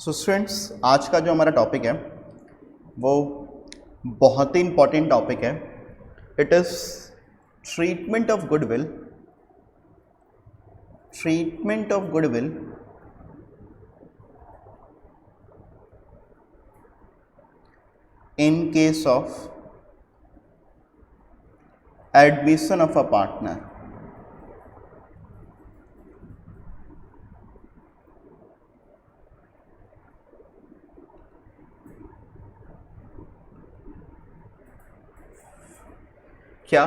So students, आज का जो हमारा टॉपिक है वो बहुत ही इम्पॉर्टेंट टॉपिक है। It is treatment of goodwill. Treatment of goodwill in case of admission of a partner। क्या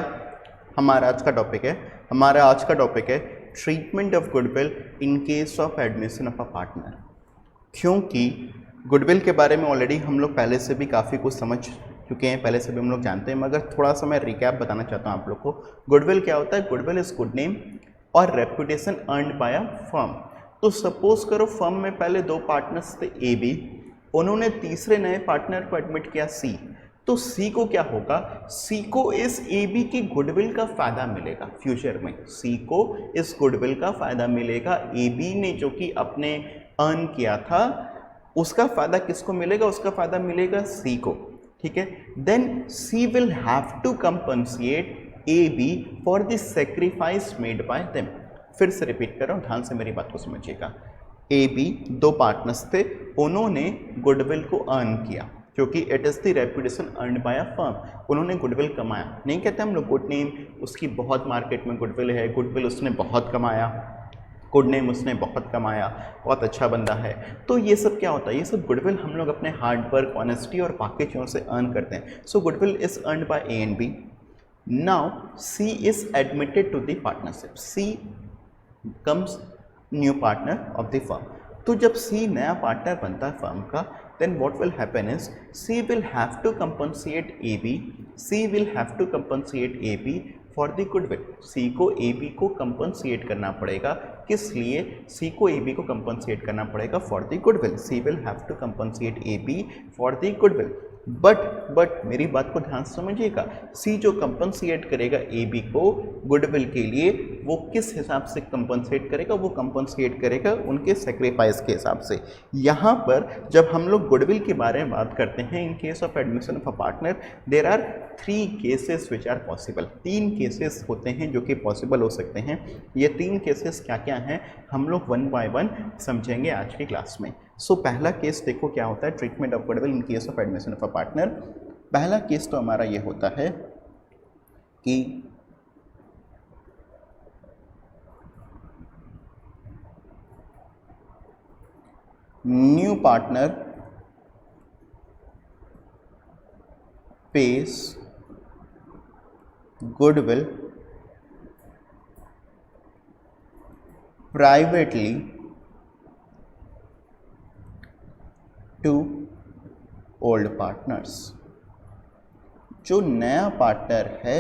हमारा आज का टॉपिक है? हमारा आज का टॉपिक है treatment of goodwill in case of admission of a partner. क्योंकि गुडविल के बारे में ऑलरेडी हम लोग पहले से भी काफ़ी कुछ समझ चुके हैं, पहले से भी हम लोग जानते हैं, मगर थोड़ा सा मैं रिकैप बताना चाहता हूँ आप लोग को। गुडविल क्या होता है? गुडविल इज गुड नेम और reputation earned bye a firm. तो सपोज करो फर्म में पहले दो पार्टनर्स थे ए बी, उन्होंने तीसरे नए पार्टनर को एडमिट किया सी। तो सी को क्या होगा? सी को इस ए बी की गुडविल का फायदा मिलेगा फ्यूचर में। सी को इस गुडविल का फायदा मिलेगा। ए बी ने जो कि अपने अर्न किया था उसका फायदा किसको मिलेगा? उसका फायदा मिलेगा सी को। ठीक है, then C will have to compensate A B for the sacrifice made by them. फिर से रिपीट कर रहा हूँ, ध्यान से मेरी बात को समझिएगा। ए बी दो पार्टनर्स थे, उन्होंने गुडविल को अर्न किया क्योंकि it is the reputation earned bye a firm. उन्होंने गुडविल कमाया, नहीं कहते हम लोग गुड नेम, उसकी बहुत मार्केट में गुडविल है, गुडविल उसने बहुत कमाया, गुड नेम उसने बहुत कमाया, बहुत अच्छा बंदा है। तो ये सब क्या होता है? ये सब गुडविल हम लोग अपने हार्ड वर्क, ऑनेस्टी और बाकी चीज़ों से अर्न करते हैं। So goodwill is earned by A and B. Now C is admitted to the partnership. C comes new partner of the firm. तो जब सी नया पार्टनर बनता है फर्म का, then what will happen is C will have to compensate AB, C will have to compensate AB for the goodwill। C को AB को compensate करना पड़ेगा, किस लिए? C को AB को compensate करना पड़ेगा for the goodwill। C will have to compensate AB for the goodwill। But मेरी बात को ध्यान से समझिएगा, सी जो कंपनसेट करेगा ए बी को गुडविल के लिए, वो किस हिसाब से कंपनसेट करेगा? वो कंपनसेट करेगा उनके सेक्रीफाइस के हिसाब से। यहाँ पर जब हम लोग गुडविल के बारे में बात करते हैं in case of admission of a partner, there are 3 cases which are possible. 3 cases होते हैं जो कि पॉसिबल हो सकते हैं। ये 3 केसेस क्या क्या हैं हम लोग 1 बाय 1 समझेंगे आज की क्लास में। सो पहला केस देखो क्या होता है, treatment of goodwill in case of admission of a partner. पहला केस तो हमारा ये होता है कि new partner pays goodwill privately to old partners. जो नया पार्टनर है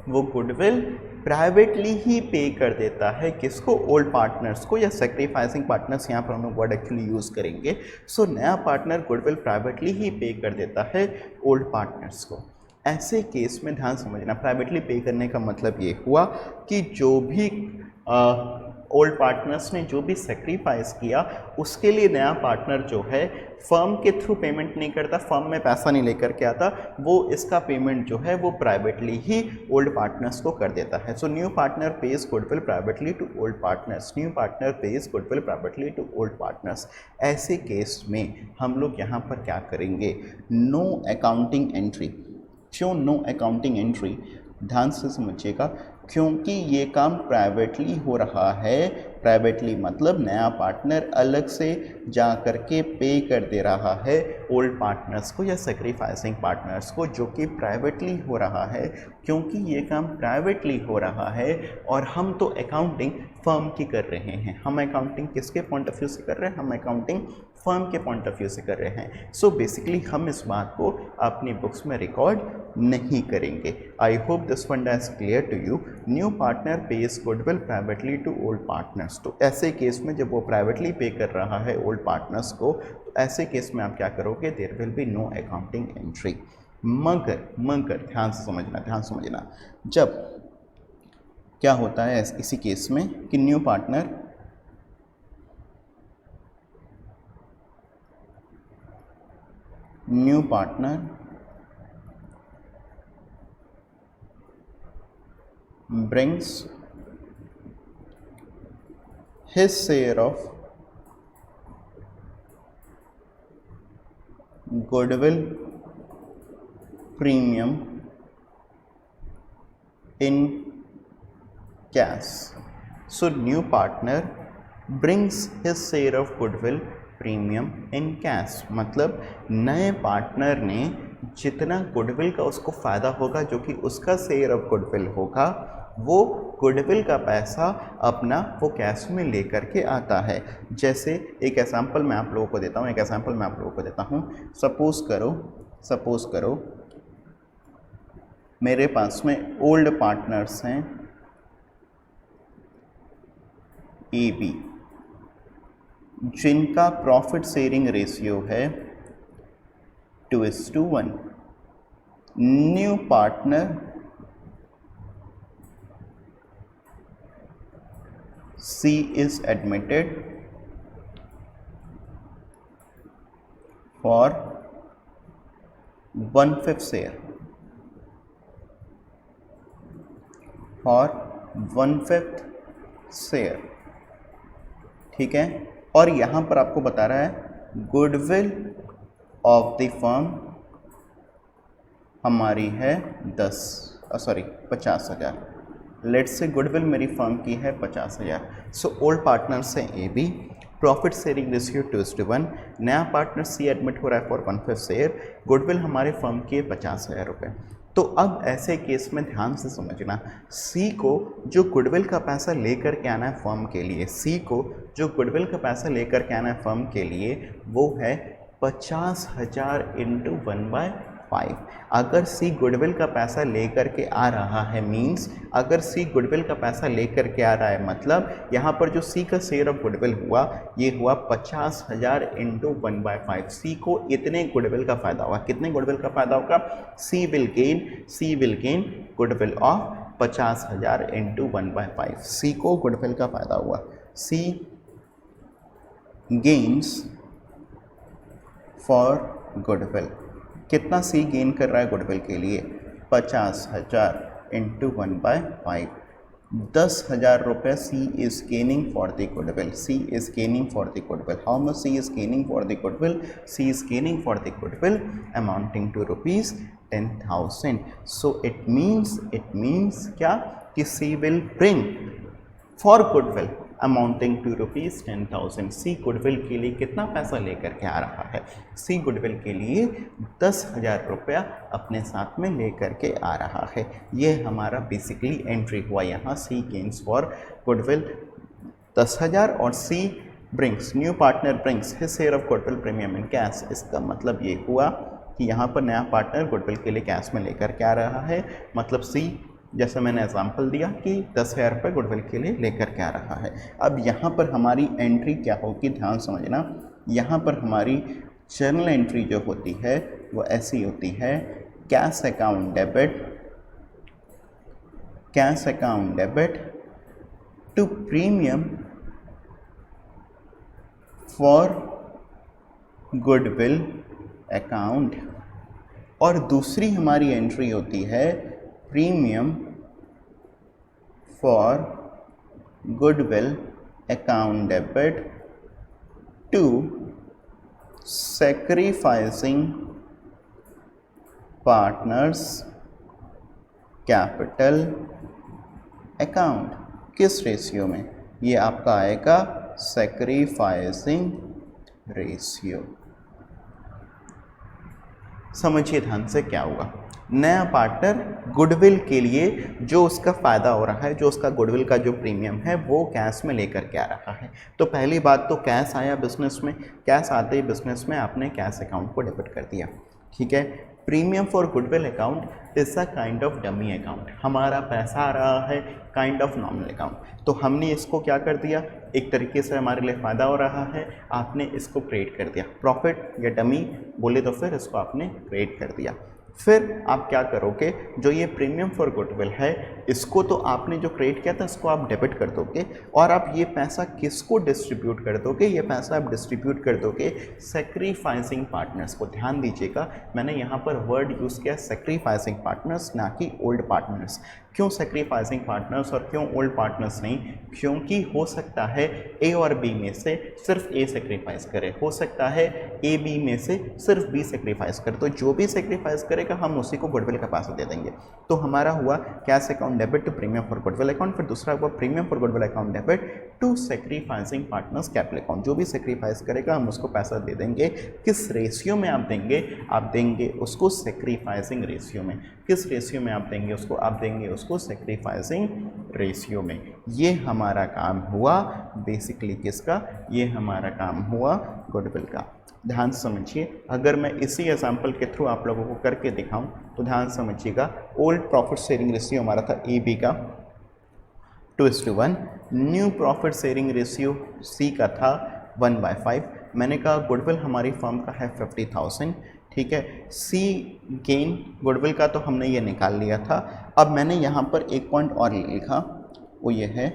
वो गुडविल प्राइवेटली ही पे कर देता है, किसको? ओल्ड पार्टनर्स को, या सेक्रीफाइसिंग पार्टनर्स यहाँ पर हम लोग वर्ड एक्चुअली यूज़ करेंगे। सो नया पार्टनर गुडविल प्राइवेटली ही पे कर देता है ओल्ड पार्टनर्स को। ऐसे केस में ध्यान समझना, प्राइवेटली पे करने का मतलब ये हुआ कि जो भी ओल्ड पार्टनर्स ने जो भी सेक्रीफाइस किया उसके लिए नया पार्टनर जो है फर्म के थ्रू पेमेंट नहीं करता, फर्म में पैसा नहीं लेकर के आता, वो इसका पेमेंट जो है वो प्राइवेटली ही ओल्ड पार्टनर्स को कर देता है। So new partner pays goodwill privately to old partners. New partner pays goodwill privately to old partners. ऐसे केस में हम लोग यहाँ पर क्या करेंगे? No accounting entry. क्यों नो अकाउंटिंग एंट्री? ध्यान से समझिएगा, क्योंकि ये काम प्राइवेटली हो रहा है। प्राइवेटली मतलब नया पार्टनर अलग से जा कर के पे कर दे रहा है ओल्ड पार्टनर्स को या सेक्रीफाइसिंग पार्टनर्स को, जो कि प्राइवेटली हो रहा है। क्योंकि ये काम प्राइवेटली हो रहा है और हम तो अकाउंटिंग फर्म की कर रहे हैं। हम अकाउंटिंग किसके पॉइंट ऑफ व्यू से कर रहे हैं? हम अकाउंटिंग फर्म के पॉइंट ऑफ व्यू से कर रहे हैं। सो बेसिकली हम इस बात को अपनी बुक्स में रिकॉर्ड नहीं करेंगे। I hope this one is clear to you. New partner pays goodwill privately to old partners. तो ऐसे केस में जब वो प्राइवेटली पे कर रहा है ओल्ड पार्टनर्स को, तो ऐसे केस में आप क्या करोगे? There will be no accounting entry. मगर ध्यान से समझना, जब क्या होता है इसी केस में कि new partner new partner brings his share of goodwill premium in cash. So new partner brings his share of goodwill premium in cash. मतलब नए पार्टनर ने जितना गुडविल का उसको फ़ायदा होगा, जो कि उसका शेयर ऑफ गुडविल होगा, वो गुडविल का पैसा अपना वो कैश में लेकर के आता है। जैसे एक एग्जांपल मैं आप लोगों को देता हूँ, सपोज़ करो मेरे पास में ओल्ड पार्टनर्स हैं ए बी, जिनका प्रॉफिट शेयरिंग रेशियो है 2:1। New partner C is admitted for 1/5 share, ठीक है। और यहाँ पर आपको बता रहा है गुडविल ऑफ द फर्म हमारी है 50,000। लेट्स से गुडविल मेरी फर्म की है 50,000। सो ओल्ड पार्टनर से A B, profit sharing ratio 2:1, नया पार्टनर सी एडमिट हो रहा है फॉर 1/5 शेयर, गुडविल हमारे फर्म की है 50,000 रुपये। तो अब ऐसे केस में ध्यान से समझना, सी को जो गुडविल का पैसा लेकर के आना है फर्म के लिए, वो है 50,000 इंटू 1/5। अगर सी गुडविल का पैसा लेकर के आ रहा है मतलब यहाँ पर जो सी का शेयर ऑफ गुडविल हुआ, ये हुआ 50,000 इंटू 1/5। सी को इतने गुडविल का फ़ायदा होगा। कितने गुडविल का फ़ायदा होगा? C will gain goodwill of 50,000 into 1/5। C को गुडविल का फ़ायदा हुआ। C gains for goodwill. कितना सी गेन कर रहा है गुडविल के लिए? 50,000 इंटू 1/5। 10,000 रुपये C is gaining for the goodwill. How much C is gaining for the goodwill? C is gaining for the goodwill amounting to ₹10,000। So it means क्या कि C will bring for goodwill amounting to ₹10,000। C goodwill के लिए कितना पैसा लेकर के आ रहा है? सी गुडविल के लिए 10,000 रुपया अपने साथ में लेकर के आ रहा है। ये हमारा बेसिकली एंट्री हुआ यहाँ। सी गेन्स फॉर गुडविल 10,000 और C brings, new partner brings his share of goodwill premium in cash. इसका मतलब ये हुआ कि यहाँ पर नया पार्टनर गुडविल के लिए कैश में लेकर के आ रहा है। मतलब सी, जैसे मैंने एग्जांपल दिया कि 10,000 रुपये गुडविल के लिए लेकर के आ रहा है। अब यहाँ पर हमारी एंट्री क्या होगी, ध्यान समझना। यहाँ पर हमारी जर्नल एंट्री जो होती है वो ऐसी होती है, cash account debit to premium for goodwill account. और दूसरी हमारी एंट्री होती है premium for goodwill account debit to sacrificing partners capital account. किस रेशियो में? ये आपका आएगा सैक्रिफाइसिंग रेशियो। समझिए ध्यान से क्या हुआ। नया पार्टनर गुडविल के लिए जो उसका फ़ायदा हो रहा है, जो उसका गुडविल का जो प्रीमियम है, वो कैश में लेकर के आ रहा है। तो पहली बात तो कैश आया बिजनेस में, कैश आते ही बिजनेस में आपने कैश अकाउंट को डेबिट कर दिया, ठीक है। Premium for goodwill account is a kind of dummy account. हमारा पैसा आ रहा है काइंड ऑफ नॉमिनल अकाउंट, तो हमने इसको क्या कर दिया, एक तरीके से हमारे लिए फ़ायदा हो रहा है, आपने इसको क्रिएट कर दिया। प्रॉफिट या डमी बोले तो फिर इसको आपने क्रिएट कर दिया। फिर आप क्या करोगे, जो ये प्रीमियम फॉर गुडविल है इसको तो आपने जो क्रिएट किया था इसको आप डेबिट कर दोगे, और आप ये पैसा किसको डिस्ट्रीब्यूट कर दोगे, ये पैसा आप डिस्ट्रीब्यूट कर दोगे सेक्रीफाइसिंग पार्टनर्स को। ध्यान दीजिएगा, मैंने यहाँ पर वर्ड यूज़ किया सेक्रीफाइसिंग पार्टनर्स, ना कि ओल्ड पार्टनर्स। क्यों सेक्रीफाइसिंग पार्टनर्स और क्यों ओल्ड पार्टनर्स नहीं? क्योंकि हो सकता है ए और बी में से सिर्फ ए सेक्रीफाइस करे, हो सकता है ए बी में से सिर्फ बी सेक्रीफाइस करे, तो जो भी सेक्रीफाइस करेगा हम उसी को गुडविल का पैसा दे देंगे। तो हमारा हुआ cash account debit to premium for goodwill account, फिर दूसरा हुआ premium for goodwill account debit to sacrificing partners capital account. जो भी सेक्रीफाइस करेगा हम उसको पैसा दे देंगे। किस रेशियो में आप देंगे? आप देंगे उसको सेक्रीफाइसिंग रेशियो में। किस रेशियो में आप देंगे उसको? आप देंगे उसको सेक्रीफाइसिंग रेशियो में। ये हमारा काम हुआ बेसिकली किसका? ये हमारा काम हुआ गुडविल का। ध्यान से समझिए, अगर मैं इसी एग्जाम्पल के थ्रू आप लोगों को करके दिखाऊं तो ध्यान समझिएगा। ओल्ड प्रॉफिट शेयरिंग रेशियो हमारा था ए बी का 2:1, new profit sharing ratio C का था 1/5। मैंने कहा गुडविल हमारी फर्म का है 50,000, ठीक है। सी गेन गुडविल का तो हमने ये निकाल लिया था। अब मैंने यहाँ पर एक पॉइंट और लिखा, वो ये है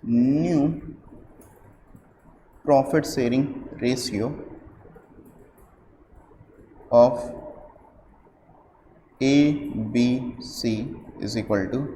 new profit sharing ratio of A B C is equal to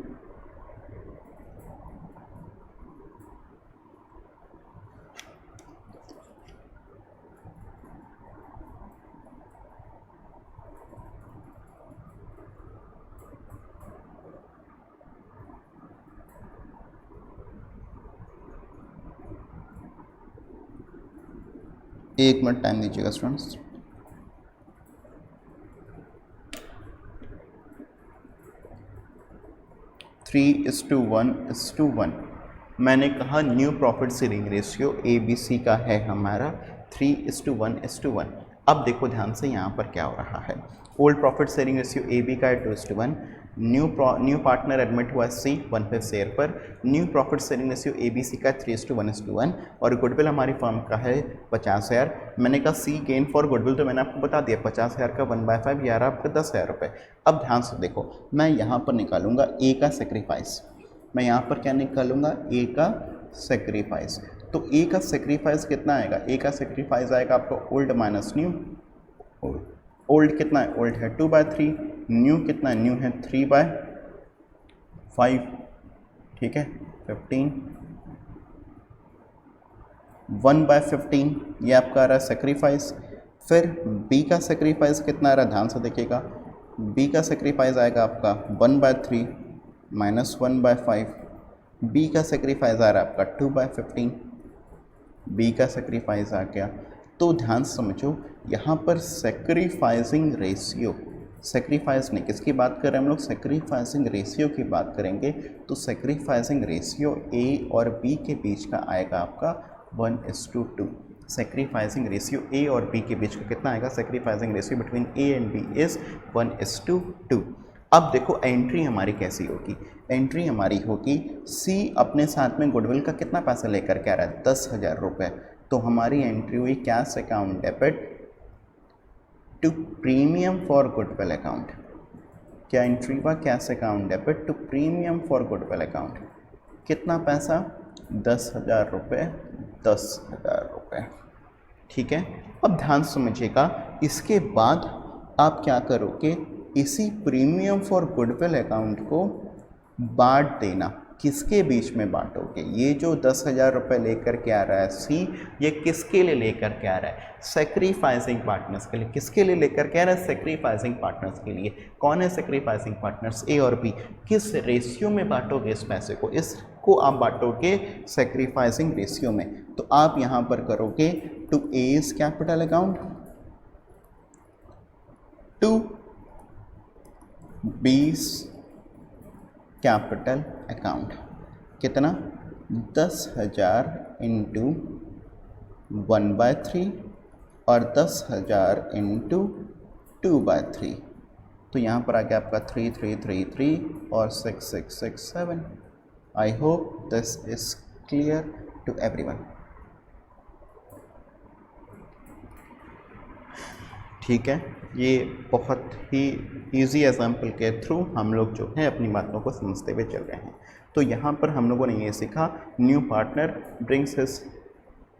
एक मिनट टाइम दीजिएगा students. Three is to one मैंने कहा new profit sharing ratio A B C का है हमारा 3:1:1। अब देखो ध्यान से यहाँ पर क्या हो रहा है। Old profit sharing ratio A B का है 2:1, न्यू पार्टनर एडमिट हुआ सी 1/5 शेयर पर, new profit sharing ratio A B C का 3:1:1, और गुडविल हमारी फर्म का है 50,000। मैंने कहा सी गेन फॉर गुडविल तो मैंने आपको बता दिया 50,000 का 1/5 यार आपका 10,000 रुपये। अब ध्यान से देखो, मैं यहाँ पर निकालूंगा ए का सेक्रीफाइस। मैं यहाँ पर क्या निकालूंगा? ए का सेक्रीफाइस। तो ए का सेक्रीफाइस कितना आएगा? ए का सेक्रीफाइस आएगा आपको ओल्ड माइनस न्यू। ओल्ड कितना है? ओल्ड है 2/3, न्यू कितना है? न्यू है 3/5, ठीक है 15, 1/15 ये आपका आ रहा है सेक्रीफाइस। फिर बी का सेक्रीफाइस कितना आ रहा है? ध्यान से देखिएगा, बी का सेक्रीफाइस आएगा आपका 1/3 माइनस 1/5। बी का सेक्रीफाइस आ रहा है आपका 2/15, बी का सेक्रीफाइस आ गया। तो ध्यान समझो, यहाँ पर सेक्रीफाइसिंग रेशियो, सेक्रीफाइस नहीं, किसकी बात कर रहे हैं हम लोग? सेक्रीफाइसिंग रेशियो की बात करेंगे। तो सेक्रीफाइसिंग रेशियो ए और बी के बीच का आएगा आपका 1:2। सेक्रीफाइसिंग रेशियो ए और बी के बीच का कितना आएगा? Sacrificing ratio between A and B is 1:2। अब देखो एंट्री हमारी कैसी होगी? एंट्री हमारी होगी सी अपने साथ में गुडविल का कितना पैसा लेकर के आ रहा है? 10,000 रुपये। तो हमारी एंट्री हुई cash account debit to premium for goodwill account. क्या एंट्री हुआ? Cash account debit to premium for goodwill account. कितना पैसा? 10,000 रुपये, 10,000 रुपये, ठीक है। अब ध्यान समझिएगा, इसके बाद आप क्या करोगे? इसी प्रीमियम फॉर गुडविल अकाउंट को बांट देना। किसके बीच में बांटोगे? ये जो 10,000 रुपये लेकर के आ रहा है सी, ये किसके लिए लेकर के आ रहा है? सेक्रीफाइसिंग पार्टनर्स के लिए। किसके लिए लेकर के आ रहा है? सेक्रीफाइसिंग पार्टनर्स के लिए। कौन है सेक्रीफाइसिंग पार्टनर्स? ए और बी। किस रेशियो में बांटोगे इस पैसे को? इसको आप बांटोगे सेक्रीफाइसिंग रेशियो में। तो आप यहाँ पर करोगे to A's capital account, to B's capital account. कितना? 10,000 इंटू 1/3 और 10,000 इंटू 2/3। तो यहाँ पर आ गया आपका 3,333 और 6,667। I hope this is clear to everyone. ठीक है, ये बहुत ही इजी एग्जाम्पल के थ्रू हम लोग जो है अपनी बातों को समझते हुए चल रहे हैं। तो यहाँ पर हम लोगों ने ये सीखा, new partner brings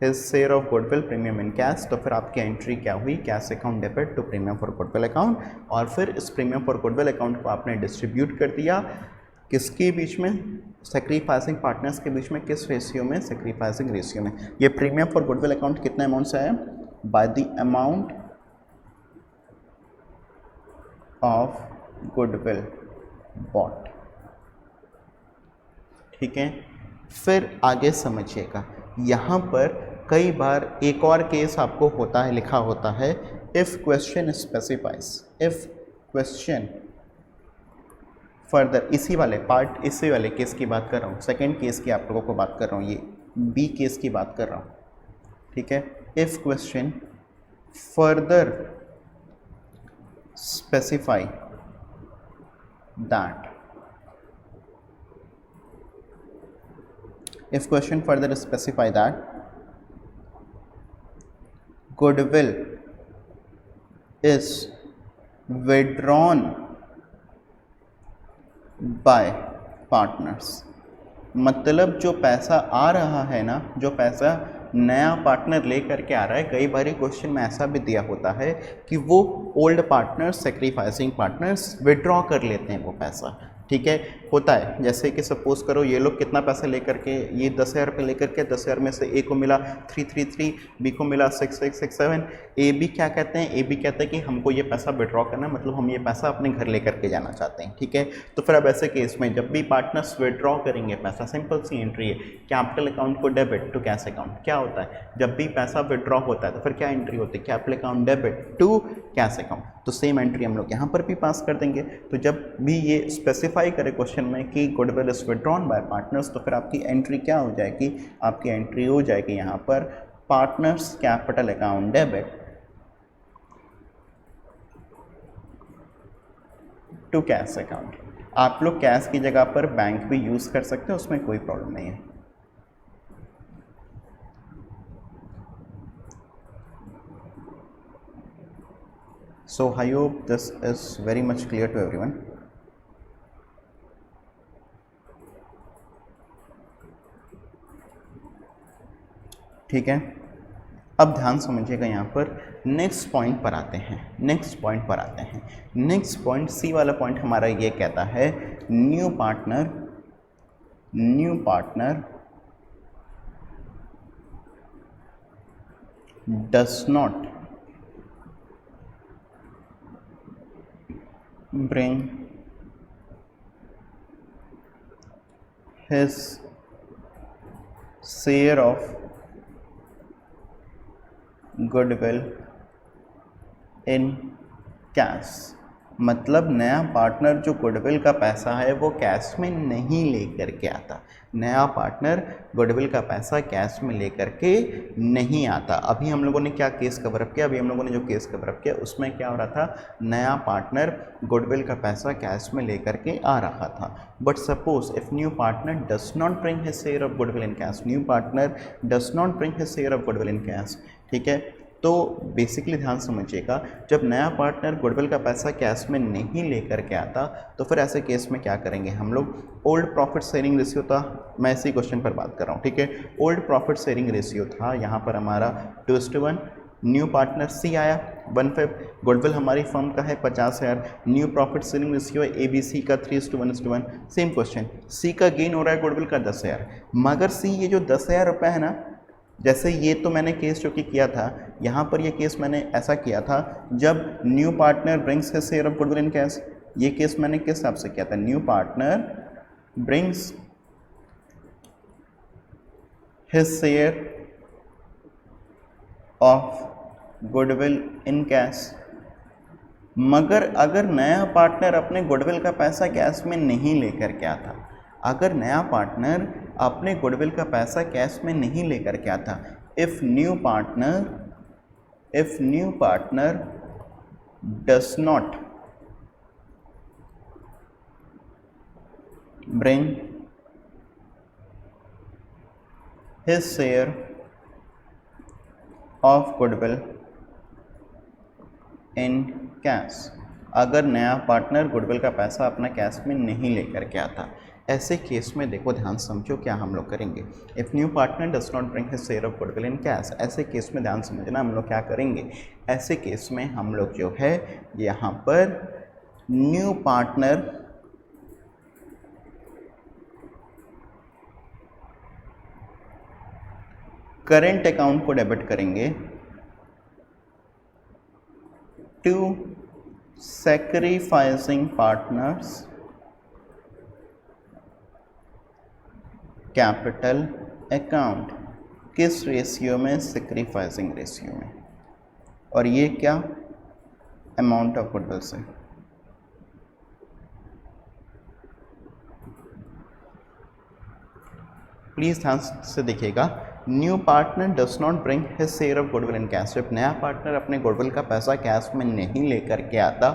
his share of goodwill premium in cash. तो फिर आपकी एंट्री क्या हुई, cash account debit to premium for goodwill account, और फिर इस प्रीमियम फॉर गुडविल अकाउंट को आपने डिस्ट्रीब्यूट कर दिया किसके बीच में, सेक्रीफाइसिंग पार्टनर्स के बीच में। किस रेशियो में, सेक्रीफाइसिंग रेशियो में। ये प्रीमियम फॉर गुडविल अकाउंट कितने अमाउंट से आया, by the amount of goodwill bought. ठीक है, फिर आगे समझिएगा, यहाँ पर कई बार एक और केस आपको होता है, लिखा होता है, if question specifies, if question further, इसी वाले केस की बात कर रहा हूँ, सेकेंड केस की आप लोगों को बात कर रहा हूँ, ये बी केस की बात कर रहा हूँ। ठीक है, if question further specify that, if question further specify that goodwill is withdrawn by partners, मतलब जो पैसा आ रहा है ना, जो पैसा नया पार्टनर ले करके आ रहा है, कई बार क्वेश्चन में ऐसा भी दिया होता है कि वो old partners, sacrificing partners withdraw कर लेते हैं वो पैसा। ठीक है, होता है, जैसे कि सपोज करो ये लोग कितना पैसा लेकर के, ये 10,000 रुपये लेकर के 10,000 में से ए को मिला 333, बी को मिला 6667, ए बी क्या कहते हैं, ए बी कहते हैं कि हमको ये पैसा विड्रॉ करना, मतलब हम ये पैसा अपने घर लेकर के जाना चाहते हैं। ठीक है, तो फिर अब ऐसे केस में जब भी पार्टनर्स विड्रॉ करेंगे पैसा, सिंपल सी एंट्री है, कैपिटल अकाउंट को डेबिट टू कैश अकाउंट। क्या होता है, जब भी पैसा विड्रॉ होता है तो फिर क्या एंट्री होती है, capital account debit to cash account. तो सेम एंट्री हम लोग यहाँ पर भी पास कर देंगे। तो जब भी ये स्पेसिफाई करे क्वेश्चन में कि goodwill is withdrawn bye partners, तो फिर आपकी एंट्री क्या हो जाएगी, आपकी एंट्री हो जाएगी यहाँ पर partners capital account debit to cash account. आप लोग कैश की जगह पर बैंक भी यूज़ कर सकते हो, उसमें कोई प्रॉब्लम नहीं है। So I hope this is very much clear to everyone. ठीक है, अब ध्यान समझिएगा, यहाँ पर नेक्स्ट पॉइंट पर आते हैं, नेक्स्ट पॉइंट सी वाला पॉइंट हमारा ये कहता है, new partner does not bring his share of goodwill in cash। मतलब नया पार्टनर जो गुडविल का पैसा है वो कैश में नहीं लेकर के आता, नया पार्टनर गुडविल का पैसा कैश में लेकर के नहीं आता। अभी हम लोगों ने क्या केस कवर अप किया, अभी हम लोगों ने जो केस कवर अप किया उसमें क्या हो रहा था, नया पार्टनर गुडविल का पैसा कैश में लेकर के आ रहा था। But suppose if new partner does not bring his share of goodwill in cash, new partner does not bring his share of goodwill in cash. ठीक है, तो बेसिकली ध्यान समझिएगा, जब नया पार्टनर गुडविल का पैसा कैश में नहीं लेकर के आता तो फिर ऐसे केस में क्या करेंगे हम लोग, ओल्ड प्रॉफिट शेयरिंग रेशियो था, मैं इसी क्वेश्चन पर बात कर रहा हूँ। ठीक है, ओल्ड प्रॉफिट शेयरिंग रेशियो था यहाँ पर हमारा 2:1, न्यू पार्टनर सी आया 1/5, गुडविल हमारी फर्म का है 50,000, न्यू प्रॉफिट शेयरिंग रेशियो है ABC का 3:1। सेम क्वेश्चन, सी का गेन हो रहा है गुडविल का 10,000, मगर सी ये जो 10,000 रुपये है ना, जैसे ये तो मैंने केस जो कि किया था, यहाँ पर ये केस मैंने ऐसा किया था जब new partner brings his share of goodwill in cash. ये केस मैंने किस हिसाब से किया था, new partner brings his share of goodwill in cash. मगर अगर नया पार्टनर अपने गुडविल का पैसा कैश में नहीं लेकर के आता, अगर नया पार्टनर अपने गुडविल का पैसा कैश में नहीं लेकर के आता, if new partner does not bring his share of goodwill in cash. अगर नया पार्टनर गुडविल का पैसा अपना कैश में नहीं लेकर के आता, ऐसे केस में देखो ध्यान समझो क्या हम लोग करेंगे। If new partner does not bring his share of goodwill in cash, ऐसे केस में ध्यान समझना हम लोग क्या करेंगे। ऐसे केस में हम लोग जो है यहाँ पर न्यू पार्टनर करंट अकाउंट को डेबिट करेंगे to sacrificing partners capital account. किस रेशियो में? सैक्रिफाइसिंग रेशियो में। और ये क्या? अमाउंट ऑफ गुडविल से। प्लीज ध्यान से देखिएगा, new partner does not bring his share of goodwill in cash. जब नया पार्टनर अपने गुडविल का पैसा कैश में नहीं लेकर के आता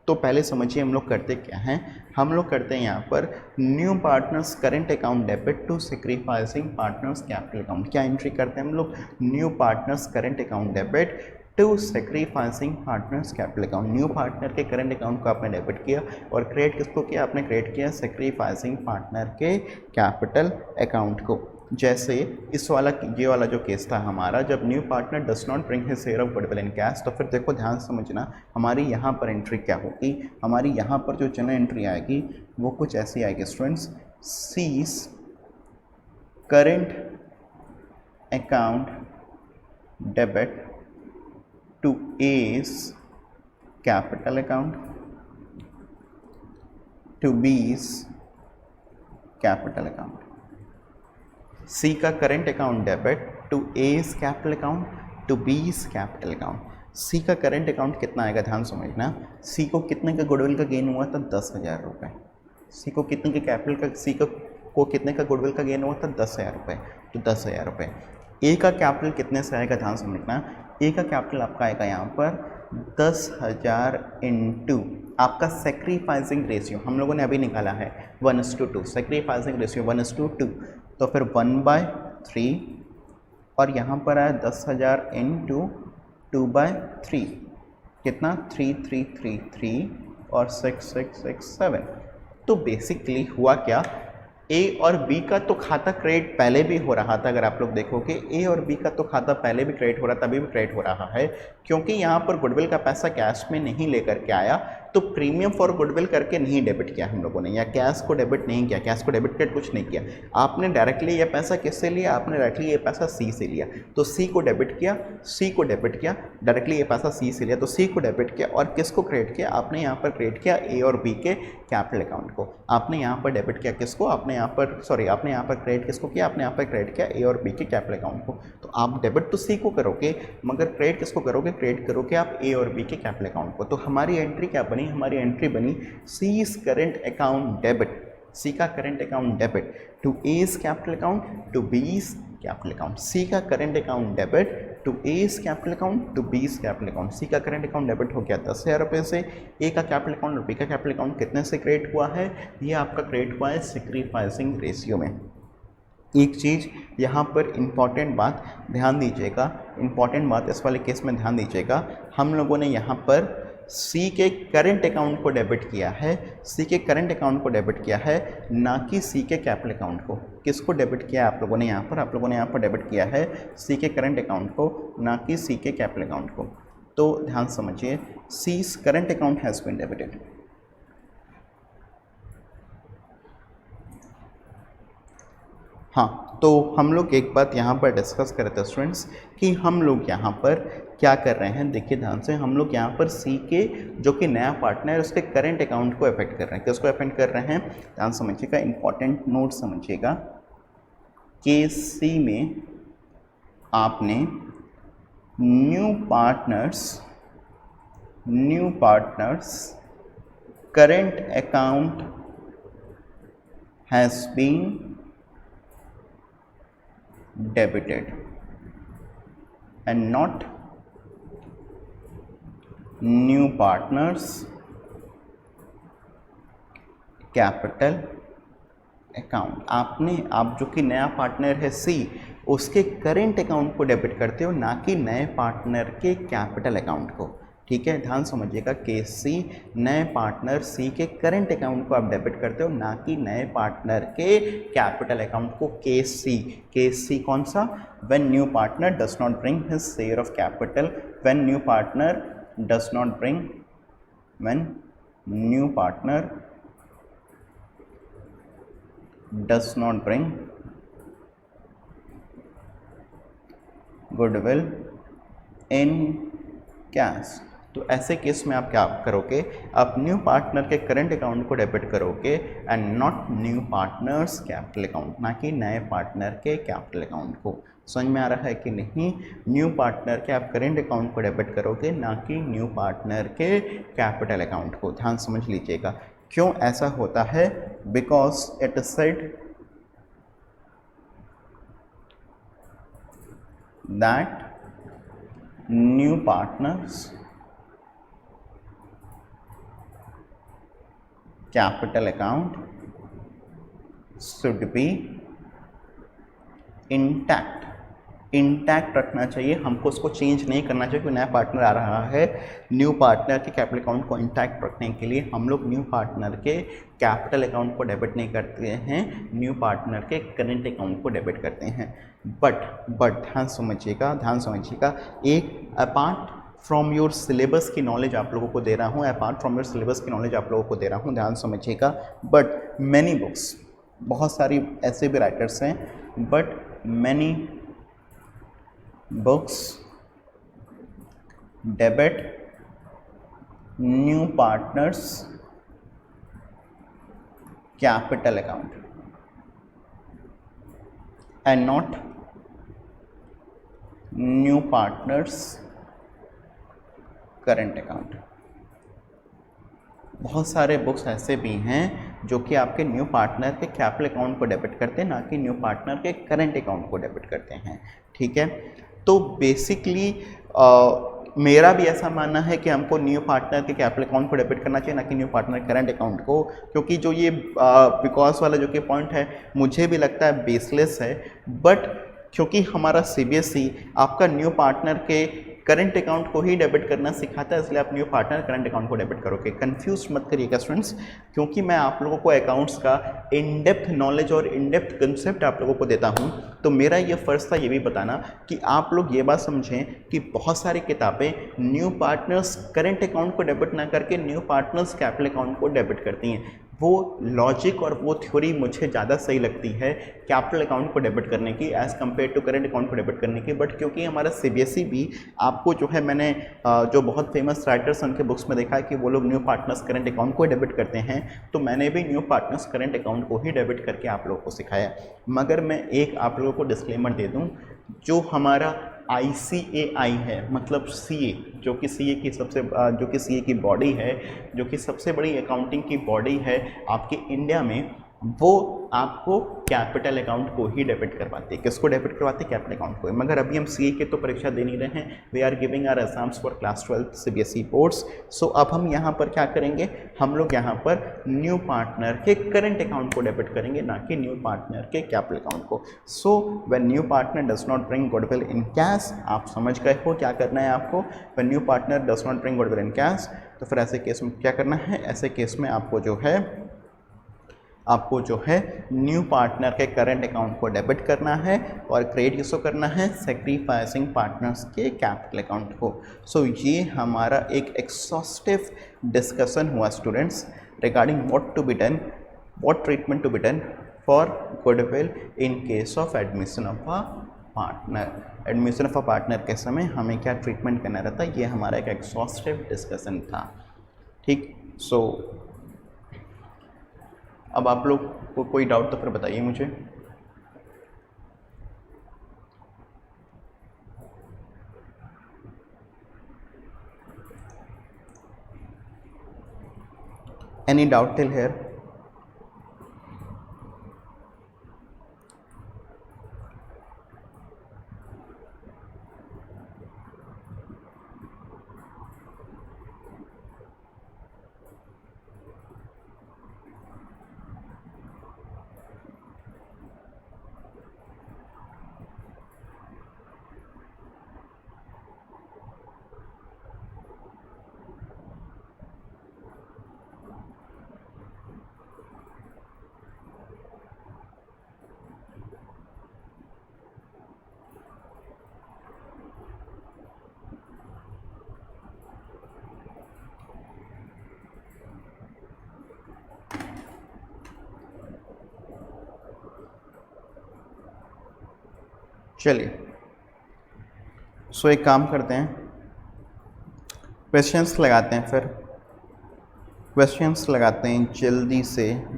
तो पहले समझिए हम लोग करते क्या हैं। हम लोग करते हैं यहाँ पर new partners current account debit to sacrificing partners capital account. क्या एंट्री करते हैं हम लोग? New partners current account debit to sacrificing partners capital account. New partner के करंट अकाउंट को आपने डेबिट किया और क्रिएट किसको किया? आपने क्रिएट किया सैक्रिफाइसिंग पार्टनर के कैपिटल अकाउंट को। जैसे इस वाला ये वाला जो केस था हमारा, जब new partner does not bring his share of goodwill in cash, तो फिर देखो ध्यान समझना हमारी यहाँ पर एंट्री क्या होगी। हमारी यहाँ पर जो जनरल एंट्री आएगी वो कुछ ऐसी आएगी students, C's current account debit to A's capital account to B's capital account. C का current account debit to A's capital account to B's capital account. C का करंट अकाउंट कितना आएगा ध्यान समझना। C को कितने का गुडविल का गेन हुआ था? 10,000 रुपये। C को कितने के कैपिटल का को कितने का गुडविल का गेन हुआ था? 10,000 रुपये। तो 10,000 रुपये। A का कैपिटल कितने से आएगा ध्यान समझना। A का कैपिटल आपका आएगा यहाँ पर 10,000 इंटू आपका सैक्रिफाइसिंग रेशियो हम लोगों ने अभी निकाला है 1:2। सैक्रिफाइसिंग रेशियो 1:2, तो फिर 1/3 और यहाँ पर आया 10,000 इंटू 2/3 कितना? 3,333 और 6,667। तो बेसिकली हुआ क्या, ए और बी का तो खाता क्रेडिट पहले भी हो रहा था। अगर आप लोग देखोगे ए और बी का तो खाता पहले भी क्रेडिट हो रहा था, अभी भी क्रेडिट हो रहा है, क्योंकि यहाँ पर गुडविल का पैसा कैश में नहीं लेकर के आया तो प्रीमियम फॉर गुडविल करके नहीं डेबिट किया हम लोगों ने, या कैश को डेबिट नहीं किया, कैश को डेबिट कर कुछ नहीं किया। आपने डायरेक्टली ये पैसा किससे लिया? आपने डायरेक्टली ये पैसा सी से लिया, तो सी को डेबिट किया, सी को डेबिट किया, डायरेक्टली ये पैसा सी से लिया तो सी को डेबिट किया। और किसको क्रेडिट किया? आपने यहाँ पर क्रेडिट किया ए और बी के कैपिटल अकाउंट को। आपने यहाँ पर डेबिट किया किसको? आपने यहाँ पर आपने यहाँ पर क्रेडिट किसको किया? आपने यहाँ पर क्रेडिट किया ए और बी के कैपिटल अकाउंट को। तो आप डेबिट तो सी को करोगे मगर क्रेडिट किसको करोगे? क्रेडिट करोगे आप ए और बी के कैपिटल अकाउंट को। तो हमारी एंट्री क्या बनी? हमारी एंट्री बनी C's current account debit, C का current account debit to A's capital account to B's capital account. C का current account debit to A's capital account to B's capital account. C का current account debit हो गया 10,000 रुपये से। ए का capital account और B का कैपिटल अकाउंट कितने से क्रेडिट हुआ है? ये आपका क्रेडिट हुआ है सैक्रिफाइसिंग रेशियो में। एक चीज़ यहाँ पर इम्पॉर्टेंट बात ध्यान दीजिएगा, इम्पॉर्टेंट बात इस वाले केस में ध्यान दीजिएगा। हम लोगों ने यहाँ पर सी के करंट अकाउंट को डेबिट किया है, सी के करंट अकाउंट को डेबिट किया है, ना कि सी के कैपिटल अकाउंट को। किसको डेबिट किया है आप लोगों ने यहाँ पर? आप लोगों ने यहाँ पर डेबिट किया है सी के करंट अकाउंट को, ना कि सी के कैपिटल अकाउंट को। तो ध्यान समझिए, C's current account has been debited. हाँ, तो हम लोग एक बात यहाँ पर डिस्कस कर रहे थे स्टूडेंट्स कि हम लोग यहाँ पर क्या कर रहे हैं। देखिए ध्यान से, हम लोग यहाँ पर सी के जो कि नया पार्टनर है उसके करंट अकाउंट को अफेक्ट कर रहे हैं। किसको अफेक्ट कर रहे हैं? ध्यान समझिएगा, इंपॉर्टेंट नोट समझिएगा। केस सी में आपने new partners current account has been debited and not new partners capital account. आप जो कि नया पार्टनर है सी, उसके करेंट अकाउंट को डेबिट करते हो, ना कि नए पार्टनर के कैपिटल अकाउंट को। ठीक है, ध्यान समझिएगा, के सी नए पार्टनर सी के करंट अकाउंट को आप डेबिट करते हो, ना कि नए पार्टनर के कैपिटल अकाउंट को। के सी कौन सा? When new partner does not bring his share of capital, when new partner does not bring, when new partner does not bring goodwill in cash. तो ऐसे केस में आप क्या करोगे? आप न्यू पार्टनर के करंट अकाउंट को डेबिट करोगे and not new partners capital account, ना कि नए पार्टनर के कैपिटल अकाउंट को। समझ में आ रहा है कि नहीं? न्यू पार्टनर के आप करंट अकाउंट को डेबिट करोगे, ना कि न्यू पार्टनर के कैपिटल अकाउंट को। ध्यान समझ लीजिएगा क्यों ऐसा होता है, because it is said that new partners capital account should be intact। Intact रखना चाहिए, हमको उसको चेंज नहीं करना चाहिए। कोई नया पार्टनर आ रहा है, न्यू पार्टनर के कैपिटल अकाउंट को इंटैक्ट रखने के लिए हम लोग न्यू पार्टनर के कैपिटल अकाउंट को डेबिट नहीं करते हैं, न्यू पार्टनर के करंट अकाउंट को डेबिट करते हैं। बट ध्यान समझिएगा, एक अपार्ट फ्रॉम योर सिलेबस की नॉलेज आप लोगों को दे रहा हूँ, अपार्ट फ्रॉम योर सिलेबस की नॉलेज आप लोगों को दे रहा हूँ, ध्यान समझिएगा। बट मैनी बुक्स, बहुत सारी ऐसे भी राइटर्स हैं, but many books debit new partners capital account and not new partners current account। बहुत सारे बुक्स ऐसे भी हैं जो कि आपके न्यू पार्टनर के कैपिटल अकाउंट को डेबिट करते हैं, ना कि न्यू पार्टनर के करंट अकाउंट को डेबिट करते हैं। ठीक है, तो बेसिकली मेरा भी ऐसा मानना है कि हमको न्यू पार्टनर के कैपिटल अकाउंट को डेबिट करना चाहिए, ना कि न्यू पार्टनर करंट अकाउंट को, क्योंकि जो ये बिकॉज वाला जो कि पॉइंट है मुझे भी लगता है बेसलेस है। बट क्योंकि हमारा सीबीएसई आपका न्यू पार्टनर के करंट अकाउंट को ही डेबिट करना सिखाता है, इसलिए आप न्यू पार्टनर करंट अकाउंट को डेबिट करोगे। कंफ्यूज मत करिएगा स्टूडेंट्स, क्योंकि मैं आप लोगों को अकाउंट्स का इन डेप्थ नॉलेज और इन डेप्थ कंसेप्ट आप लोगों को देता हूं, तो मेरा ये फ़र्ज़ था ये भी बताना कि आप लोग ये बात समझें कि बहुत सारी किताबें न्यू पार्टनर्स करंट अकाउंट को डेबिट ना करके न्यू पार्टनर्स कैपिटल अकाउंट को डेबिट करती हैं। वो लॉजिक और वो थ्योरी मुझे ज़्यादा सही लगती है कैपिटल अकाउंट को डेबिट करने की as compare to current account को डेबिट करने की। बट क्योंकि हमारा सीबीएसई भी आपको जो है, मैंने जो बहुत फेमस राइटर्स उनके बुक्स में देखा है कि वो लोग न्यू पार्टनर्स करंट अकाउंट को डेबिट करते हैं, तो मैंने भी न्यू पार्टनर्स करंट अकाउंट को ही डेबिट करके आप लोगों को सिखाया। मगर मैं एक आप लोगों को डिस्क्लेमर दे दूँ, जो हमारा ICAI है, मतलब CA, जो कि CA की बॉडी है, जो कि सबसे बड़ी अकाउंटिंग की बॉडी है आपके इंडिया में, वो आपको कैपिटल अकाउंट को ही डेबिट करवाती है। किसको डेबिट करवाती है? कैपिटल अकाउंट को। मगर अभी हम CA की तो परीक्षा दे नहीं रहे हैं, we are giving our exams for class 12 CBSE boards. So अब हम यहाँ पर क्या करेंगे, हम लोग यहाँ पर न्यू पार्टनर के करंट अकाउंट को डेबिट करेंगे, ना कि न्यू पार्टनर के कैपिटल अकाउंट को। So when new partner does not bring goodwill in cash, आप समझ गए हो क्या करना है आपको। When new partner does not bring goodwill in cash, तो फिर ऐसे केस में क्या करना है? ऐसे केस में आपको जो है न्यू पार्टनर के करंट अकाउंट को डेबिट करना है और क्रेडिट किसको करना है? सेक्रीफाइसिंग पार्टनर्स के कैपिटल अकाउंट को। सो ये हमारा एक एक्सॉस्टिव डिस्कशन हुआ students regarding what to be done, what treatment to be done for goodwill in case of admission of a partner. Admission of a partner के समय हमें क्या ट्रीटमेंट करना रहता है, ये हमारा एक एक्सॉस्टिव डिस्कशन था। ठीक, सो अब आप लोग को कोई डाउट तो फिर बताइए मुझे। Any doubt till here? चलिए, सो एक काम करते हैं, क्वेश्चंस लगाते हैं, फिर क्वेश्चंस लगाते हैं,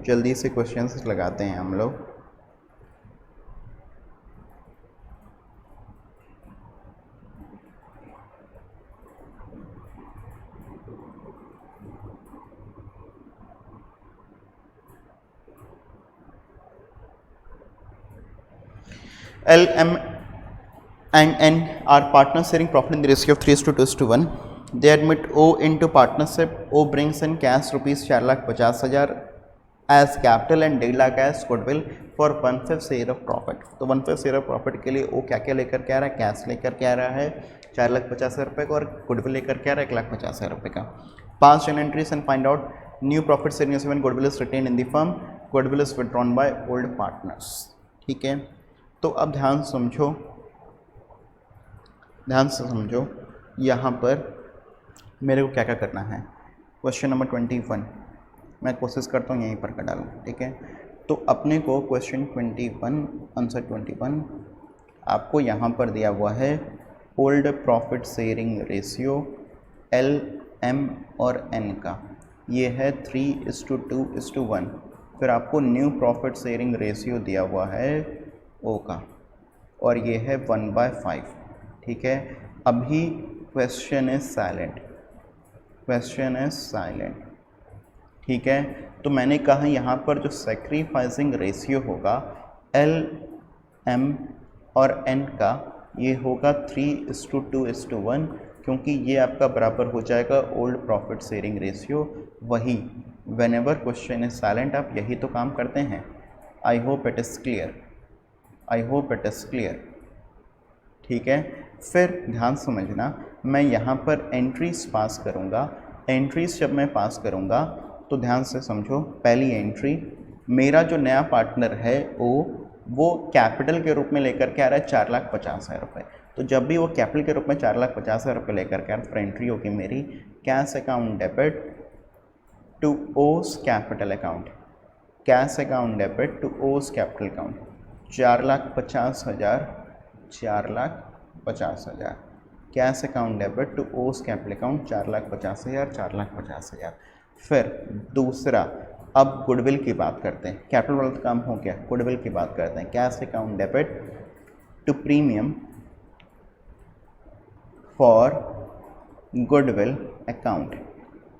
जल्दी से क्वेश्चंस लगाते हैं हम लोग। L, M and N are partners sharing profit in the ratio of 3:2:1. They admit O into partnership. O brings in cash rupees 4,50,000 as capital and 1.5 lakh as goodwill for 1/5 share of profit. तो 1/5 share of profit के लिए O क्या क्या लेकर के आ रहा है? Cash लेकर के आ रहा है 4,50,000 रुपये का, और गुडविल लेकर के आ रहा है 1,50,000 रुपये का। पास journal entries and find out new profit sharing ratio when goodwill is retained in the firm. Goodwill is withdrawn by old partners. ठीक है, तो अब ध्यान से समझो यहाँ पर मेरे को क्या क्या करना है। क्वेश्चन नंबर 21 मैं कोशिश करता हूँ यहीं पर कर डालूँ, ठीक है। तो अपने को क्वेश्चन 21 आंसर 21 आपको यहाँ पर दिया हुआ है old profit sharing ratio L, M और N का, ये है 3:2:1। फिर आपको न्यू प्रॉफिट शेयरिंग रेशियो दिया हुआ है O का, और ये है 1/5, ठीक है। अभी क्वेश्चन इज साइलेंट, ठीक है। तो मैंने कहा यहाँ पर जो सेक्रीफाइसिंग रेशियो होगा L, M और N का, ये होगा 3:2:1, क्योंकि ये आपका बराबर हो जाएगा ओल्ड प्रॉफिट शेयरिंग रेशियो। वही व्हेनेवर क्वेश्चन इज साइलेंट आप यही तो काम करते हैं। I hope it is clear, ठीक है। फिर ध्यान समझना, मैं यहाँ पर एंट्रीज पास करूँगा। एंट्रीज जब मैं पास करूँगा तो ध्यान से समझो, पहली एंट्री, मेरा जो नया पार्टनर है वो कैपिटल के रूप में लेकर के आ रहा है 4,50,000 रुपये। तो जब भी वो कैपिटल के रूप में 4,50,000 रुपये लेकर के आ रहा है, तो एंट्री होगी मेरी cash account debit to O's capital account, cash account debit to O's capital account 4,50,000, cash account debit to O's capital account 4,50,000। फिर दूसरा, अब गुडविल की बात करते हैं, कैपिटल वाला काम हो गया, गुडविल की बात करते हैं। Cash account debit to premium for goodwill account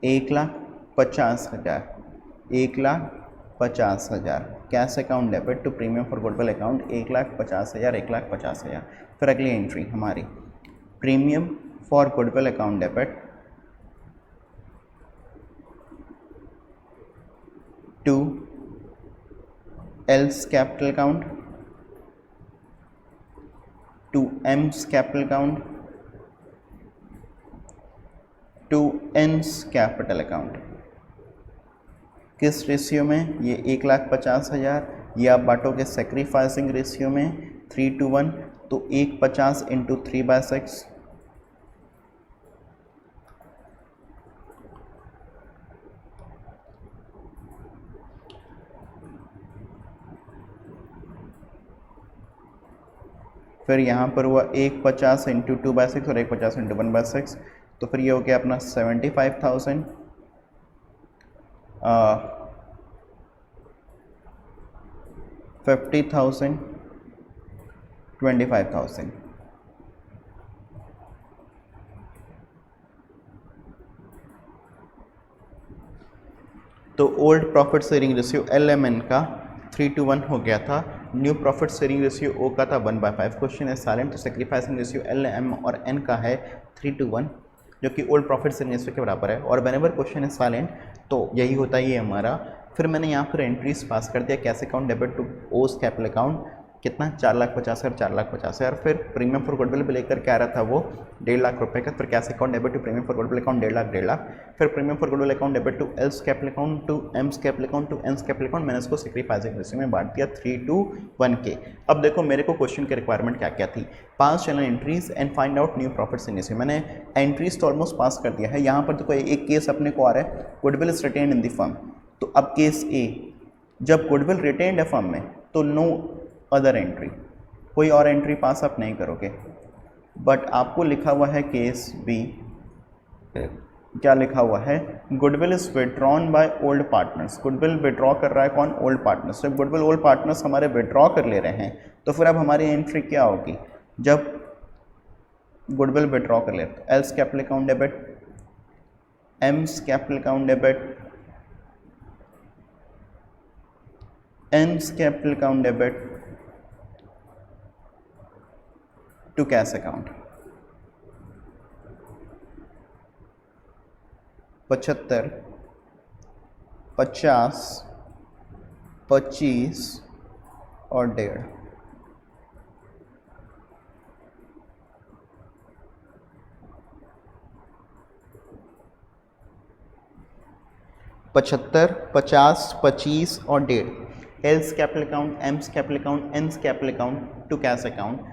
1,50,000, cash account debit to premium for goodwill account 1,50,000। फिर अगली एंट्री हमारी premium for goodwill account debit to L's capital account to M's capital account to N's capital account. किस ratio में? ये 1,50,000, ये आप बांटोगे sacrificing ratio में 3:1, तो 150 इंटू 3/6, फिर यहाँ पर हुआ 150 इंटू 2/6 और 150 इंटू 1/6, तो फिर ये हो गया अपना 75,000। 50,000, 25,000। तो old profit sharing ratio LMN का 3:1 हो गया था, new profit sharing ratio O का था 1/5। क्वेश्चन है साइलेंट, तो सेक्रीफाइसिंग रेशियो LM और N का है 3:1, जो कि ओल्ड प्रॉफिट शेयरिंग रेशियो के बराबर है। और व्हेनेवर क्वेश्चन है साइलेंट तो यही होता है ये हमारा। फिर मैंने यहाँ पर एंट्रीज पास कर दिया, cash account debit to O's capital account कितना 4,50,000, 4,50,000। फिर प्रीमियम फॉर गुडविल भी लेकर के आ रहा था वो 1.5 लाख रुपये का। फिर cash account debit to premium for goodwill account 1.5 lakh. फिर premium for goodwill account debit to L's capital account to M's capital account to N's capital account. मैंने इसको सेक्रीफाइसिंग रेशियो में बांट दिया 3:1 के। अब देखो मेरे को क्वेश्चन की रिक्वायरमेंट क्या क्या थी, pass journal entries and find out new profit sharing ratio. मैंने एंट्रीज तो ऑलमोस्ट पास कर दिया है। यहाँ पर देखो एक केस अपने को आ रहा है, goodwill is retained in the firm. तो अब केस ए, जब गुडविल रिटेन्ड है फर्म में तो नो अदर एंट्री, कोई और एंट्री पास आप नहीं करोगे। बट आपको लिखा हुआ है केस बी, क्या लिखा हुआ है, goodwill is withdrawn by old partners. Goodwill withdraw कर रहा है कौन, ओल्ड पार्टनर्स। जब गुडविल ओल्ड पार्टनर्स हमारे विड्रॉ कर ले रहे हैं तो फिर अब हमारी एंट्री क्या होगी, जब गुडविल विड्रॉ कर ले रहे हैं, L's capital account debit, M's capital account debit, N's capital account debit to cash account. 75, 50, 25 और 1.5। पचहत्तर, 50, 25 और 1.5, L's capital account, M's capital account, N's capital account to cash account.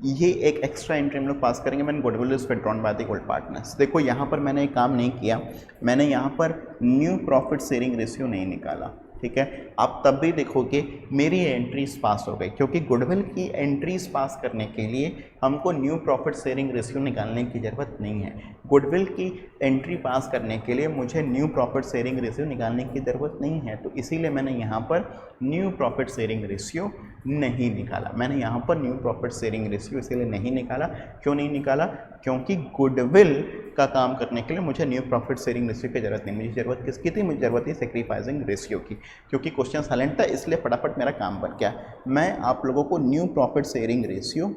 ये एक एक्स्ट्रा एंट्री हम लोग पास करेंगे मैंने goodwill is withdrawn by the old partners. देखो यहाँ पर मैंने एक काम नहीं किया, मैंने यहाँ पर न्यू प्रॉफिट शेयरिंग रेशियो नहीं निकाला, ठीक है। आप तब भी देखोगे मेरी एंट्रीज पास हो गई, क्योंकि गुडविल की एंट्रीज पास करने के लिए हमको न्यू प्रॉफिट शेयरिंग रेशियो निकालने की ज़रूरत नहीं है। गुडविल की एंट्री पास करने के लिए मुझे न्यू प्रॉफिट शेयरिंग रेशियो निकालने की ज़रूरत नहीं है, तो इसीलिए मैंने यहाँ पर न्यू प्रॉफिट शेयरिंग रेशियो नहीं निकाला। मैंने यहाँ पर न्यू प्रॉफिट शेयरिंग रेशियो इसीलिए नहीं निकाला। क्यों नहीं निकाला, क्योंकि गुडविल का काम करने के लिए मुझे न्यू प्रॉफिट शेयरिंग रेशियो की ज़रूरत नहीं। मुझे ज़रूरत किसकी थी, मुझे ज़रूरत थी सेक्रीफाइसिंग रेशियो की, क्योंकि क्वेश्चन साइलेंट था इसलिए फटाफट मेरा काम बन गया। मैं आप लोगों को new profit sharing ratio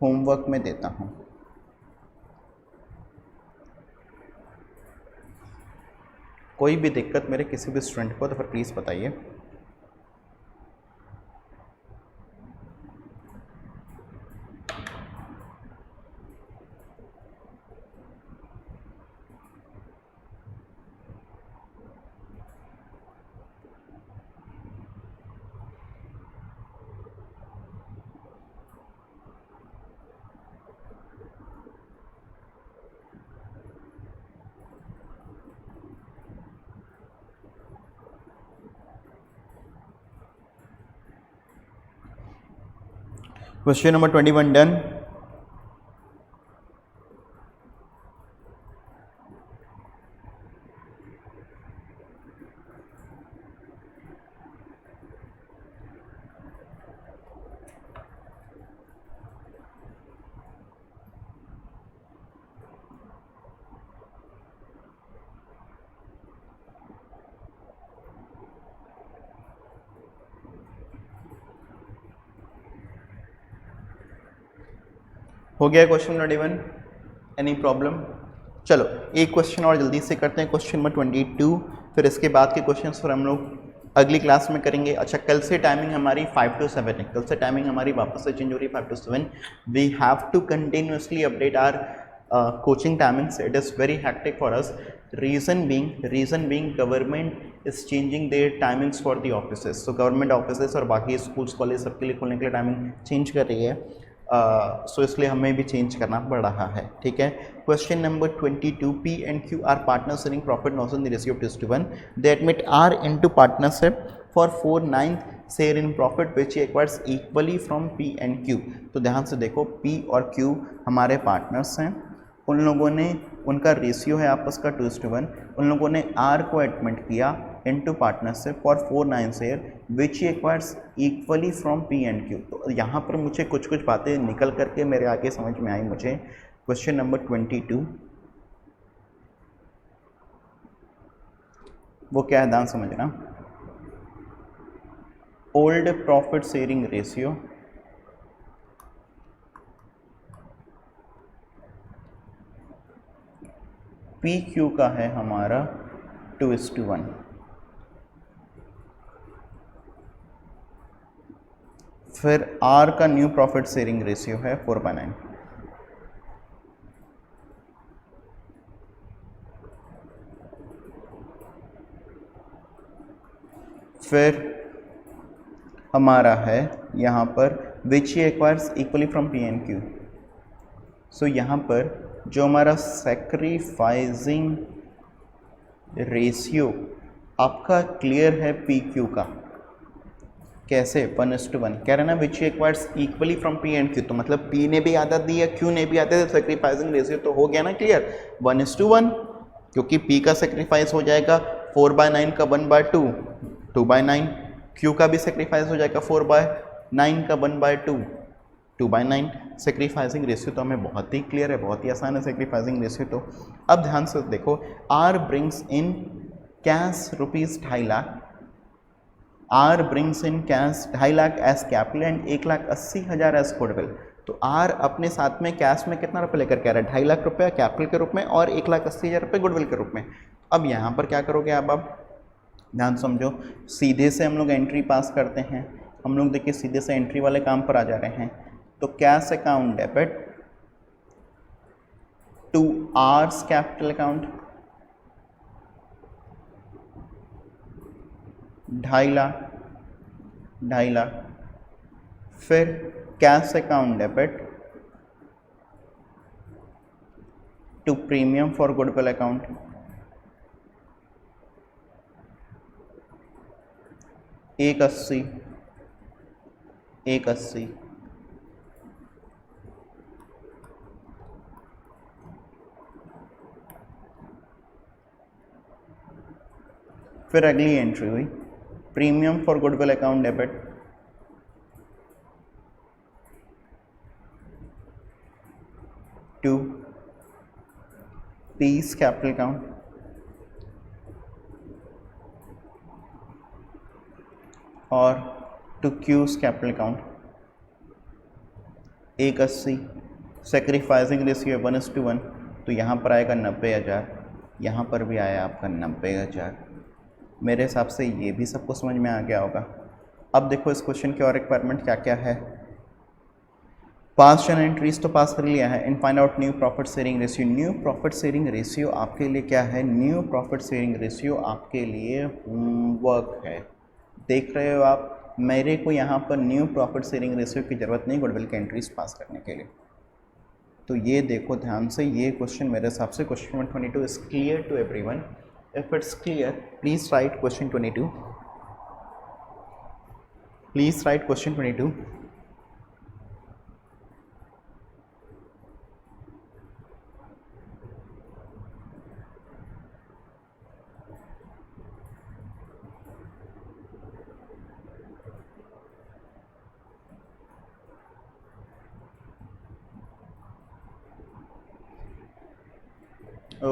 homework में देता हूँ। कोई भी दिक्कत मेरे किसी भी स्टूडेंट को तो फिर प्लीज़ बताइए। Question number 21 done. हो गया क्वेश्चन नंबर 21, एनी प्रॉब्लम? चलो एक क्वेश्चन और जल्दी से करते हैं, क्वेश्चन नंबर 22। फिर इसके बाद के क्वेश्चंस फिर हम लोग अगली क्लास में करेंगे। अच्छा, कल से टाइमिंग हमारी 5 to 7 है। कल से टाइमिंग हमारी वापस से चेंज हो रही है 5 to 7। We have to continuously update our coaching timings. It is very hectic for us. Reason being government is changing their timings for the offices. तो गवर्नमेंट ऑफिसेस और बाकी स्कूल्स कॉलेज सबके लिए खोलने के लिए टाइमिंग चेंज कर रही है, सो इसलिए हमें भी चेंज करना पड़ रहा है, ठीक है। Question number 22, P and Q are partners sharing profit loss in the ratio of 2:1. They admit R into partnership for 4/9 share in profit which acquires equally from P and Q. तो ध्यान से देखो, P और Q हमारे partners हैं, उन लोगों ने, उनका रेशियो है आपस का 2:1। उन लोगों ने R को एडमिट किया into partnership for 4/9 share which acquires equally from P and Q। तो यहाँ पर मुझे कुछ कुछ बातें निकल करके मेरे आगे समझ में आई मुझे। क्वेश्चन नंबर 22, वो क्या है ध्यान समझना। Old profit sharing ratio PQ का है हमारा 2:1। फिर R का न्यू प्रॉफिट शेयरिंग रेशियो है 4/9। फिर हमारा है यहाँ पर which acquires equally from P and Q। So यहाँ पर जो हमारा सैक्रिफाइसिंग रेशियो आपका क्लियर है PQ का, कैसे 1:1 कह रहे ना which acquires equally from P and Q, तो मतलब पी ने भी आधा दिया क्यू ने भी आधा दिया, सेक्रीफाइसिंग रेशियो तो हो गया ना क्लियर 1:1, क्योंकि पी का सेक्रीफाइस हो जाएगा 4/9 का 1/2 2/9, क्यू का भी सेक्रीफाइस हो जाएगा 4/9 का 1/2 2/9। सेक्रीफाइसिंग रेशियो तो हमें बहुत ही क्लियर है, बहुत ही आसान है सेक्रीफाइसिंग रेशियो तो। अब ध्यान से देखो, R brings in cash rupees 2.5 lakh, R brings in cash 2.5 lakh as capital and 1,80,000 as goodwill. तो आर अपने साथ में कैश में कितना रुपये लेकर के आ रहा है, 2.5 लाख रुपये कैपिटल के रूप में और 1,80,000 रुपये गुडविल के रूप में। अब यहाँ पर क्या करोगे आप ध्यान समझो, सीधे से हम लोग एंट्री पास करते हैं, हम लोग देखिए सीधे से एंट्री वाले काम पर आ जा रहे हैं। तो cash account debit to R's capital account 2.5 lakh, फिर cash account debit to premium for goodwill account 180, फिर अगली एंट्री हुई premium for goodwill account debit to P's capital account और to Q's capital account 180, sacrificing ratio 1:1, तो यहाँ पर आएगा 90,000, यहाँ पर भी आया आपका 90,000। मेरे हिसाब से ये भी सबको समझ में आ गया होगा। अब देखो इस क्वेश्चन की और रिक्वायरमेंट क्या क्या है। पास चैनल एंट्रीज तो पास कर लिया है। इन find out new profit sharing ratio. New profit sharing ratio आपके लिए क्या है, न्यू प्रॉफिट शेयरिंग रेशियो आपके लिए होमवर्क है। देख रहे हो आप, मेरे को यहाँ पर न्यू प्रॉफिट शेयरिंग रेशियो की ज़रूरत नहीं गुडविल के एंट्रीज पास करने के लिए। तो ये देखो ध्यान से, ये क्वेश्चन मेरे हिसाब से question number 22 is clear to everyone. If it's clear, please write question 22. Please write question 22.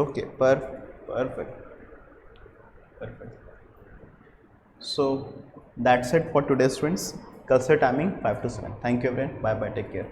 Okay, perfect. So that's it for today students. कल से timing 5 to 7. Thank you everyone. Bye bye. Take care.